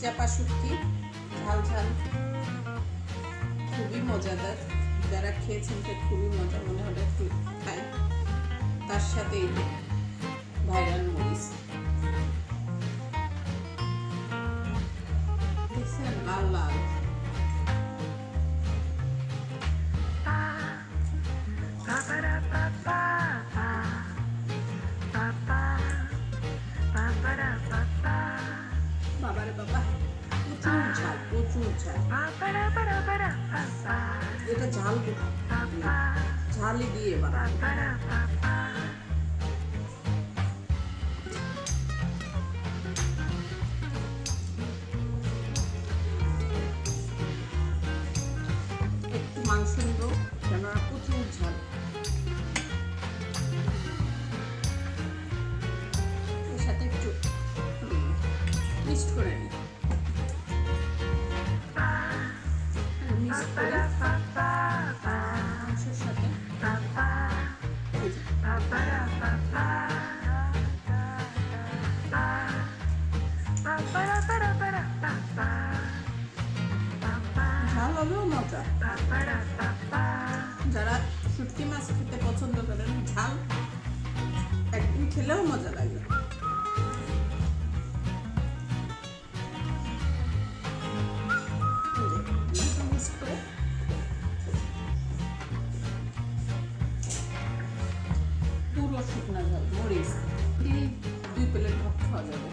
চাপা শুটকি, ঝাল ঝাল, খুবই মজাদার। যারা খেয়েছেন তো খুবই মজা, মনে হলে একটু খায়। তার সাথে এই যে ভাইরাল মরিচ, দেখছেন লাল লাল। বাবারে বাবা, প্রচুর ঝাল, প্রচুর ঝাল। এটা ঝাল ঝালই দিয়ে বানানো। একটু মাংস নিব, কেননা প্রচুর ঝাল। এর সাথে একটু মিক্সড করে নিই। মিক্স করে মাংসের সাথে ঝাল হলেও মজা। যারা শুটকি মাছ খেতে পছন্দ করেন, ঝাল একদিন খেলেও মজা লাগে। পুরো শুকনা ঝাল মরিচ 2 প্লেট ভাত খাওয়া যাবে।